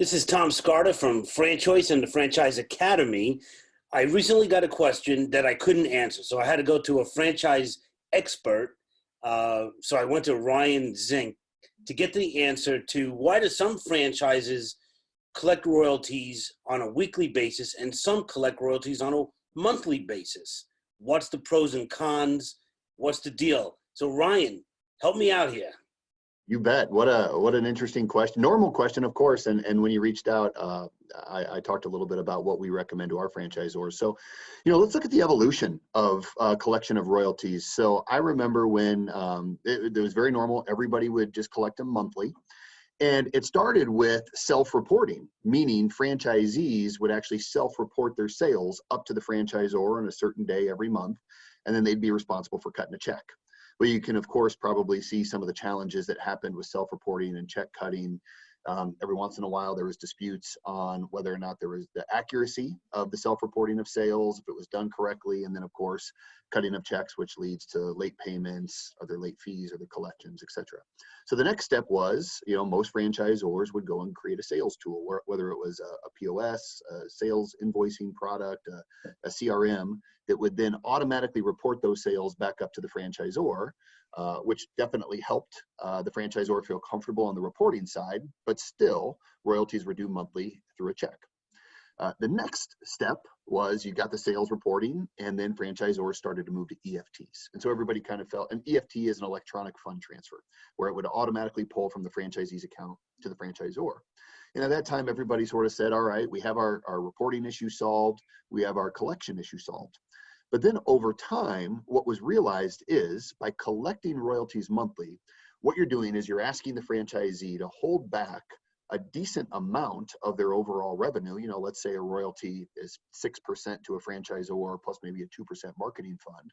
This is Tom Scarta from Franchise and the Franchise Academy. I recently got a question that I couldn't answer, so I had to go to a franchise expert. So I went to Ryan Zink to get the answer to why do some franchises collect royalties on a weekly basis and some collect royalties on a monthly basis? What's the pros and cons? What's the deal? So Ryan, help me out here. You bet. What an interesting question. Normal question, of course. And when you reached out, I talked a little bit about what we recommend to our franchisors. So, let's look at the evolution of collection of royalties. So I remember when it was very normal. Everybody would just collect them monthly. And it started with self-reporting, meaning franchisees would actually self-report their sales up to the franchisor on a certain day every month, and then they'd be responsible for cutting a check. Well, you can, of course, probably see some of the challenges that happened with self-reporting and check cutting. Every once in a while, there was disputes on whether or not there was the accuracy of the self-reporting of sales, if it was done correctly, and then, of course, cutting of checks, which leads to late payments, other late fees, other collections, etc. So the next step was, most franchisors would go and create a sales tool, whether it was a POS, a sales invoicing product, a CRM, that would then automatically report those sales back up to the franchisor, which definitely helped the franchisor feel comfortable on the reporting side, but still royalties were due monthly through a check. The next step was you got the sales reporting, and then franchisors started to move to EFTs. And so everybody kind of felt, an EFT is an electronic fund transfer, where it would automatically pull from the franchisee's account to the franchisor. And at that time, everybody sort of said, all right, we have our reporting issue solved, we have our collection issue solved. But then over time, what was realized is by collecting royalties monthly, what you're doing is you're asking the franchisee to hold back a decent amount of their overall revenue. Let's say a royalty is 6% to a franchisor plus maybe a 2% marketing fund.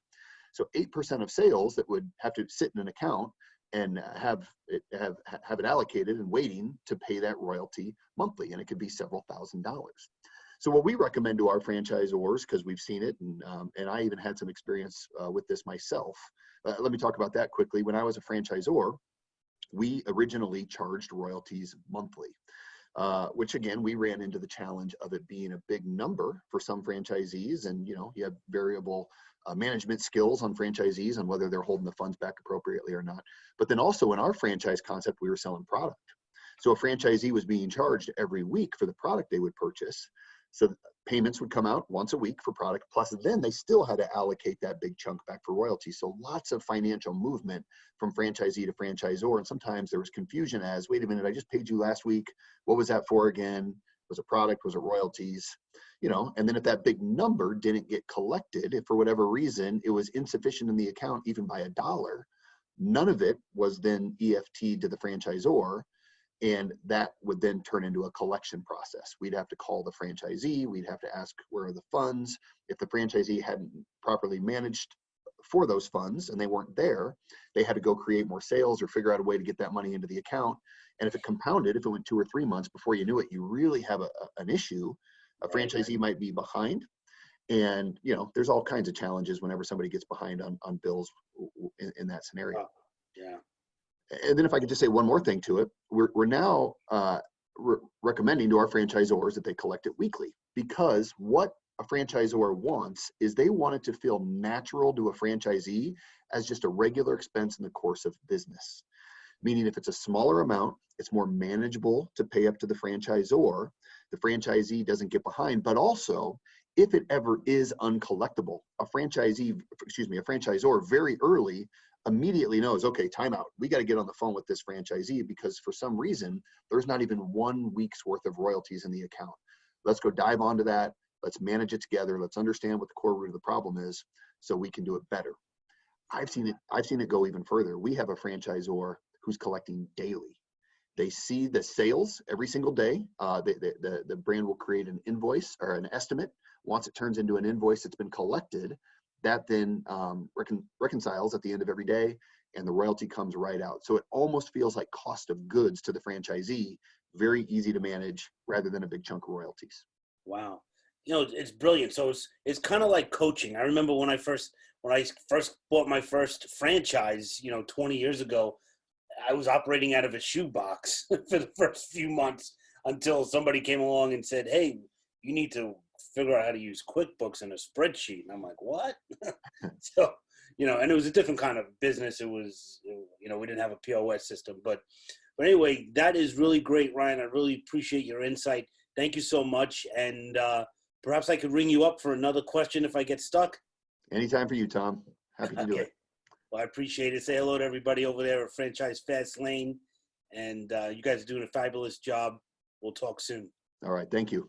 So 8% of sales that would have to sit in an account and have it allocated and waiting to pay that royalty monthly, and it could be several $1,000s. So what we recommend to our franchisors, because we've seen it, and I even had some experience with this myself. Let me talk about that quickly. When I was a franchisor, we originally charged royalties monthly, which again, we ran into the challenge of it being a big number for some franchisees. And, you have variable management skills on franchisees on whether they're holding the funds back appropriately or not. But then also in our franchise concept, we were selling product. So a franchisee was being charged every week for the product they would purchase. So payments would come out once a week for product, plus then they still had to allocate that big chunk back for royalties. So lots of financial movement from franchisee to franchisor. And sometimes there was confusion as, wait a minute, I just paid you last week. What was that for again? Was it product? Was it royalties? And then if that big number didn't get collected, if for whatever reason it was insufficient in the account, even by $1, none of it was then EFT to the franchisor. And that would then turn into a collection process. We'd have to call the franchisee. We'd have to ask, where are the funds? If the franchisee hadn't properly managed for those funds and they weren't there, they had to go create more sales or figure out a way to get that money into the account. And if it compounded, if it went 2 or 3 months before you knew it, you really have an issue. A franchisee might be behind. And, there's all kinds of challenges whenever somebody gets behind on bills in that scenario. Yeah. And then if I could just say one more thing to it, we're now recommending to our franchisors that they collect it weekly, because what a franchisor wants is they want it to feel natural to a franchisee as just a regular expense in the course of business. Meaning if it's a smaller amount, it's more manageable to pay up to the franchisor. The franchisee doesn't get behind, but also if it ever is uncollectible, a franchisor very early immediately knows, okay, timeout. We got to get on the phone with this franchisee because for some reason, there's not even 1 week's worth of royalties in the account. Let's go dive onto that. Let's manage it together. Let's understand what the core root of the problem is so we can do it better. I've seen it go even further. We have a franchisor who's collecting daily. They see the sales every single day. The brand will create an invoice or an estimate. Once it turns into an invoice that's been collected, that then reconciles at the end of every day, and the royalty comes right out. So it almost feels like cost of goods to the franchisee, very easy to manage rather than a big chunk of royalties. Wow. It's brilliant. So it's kind of like coaching. I remember when I first bought my first franchise, 20 years ago, I was operating out of a shoebox for the first few months. until somebody came along and said, hey, you need to figure out how to use QuickBooks in a spreadsheet. And I'm like, what? So, and it was a different kind of business. It was, we didn't have a POS system. But anyway, that is really great, Ryan. I really appreciate your insight. Thank you so much. And perhaps I could ring you up for another question if I get stuck. Anytime for you, Tom. Happy to do it. Well, I appreciate it. Say hello to everybody over there at Franchise Fast Lane. And you guys are doing a fabulous job. We'll talk soon. All right. Thank you.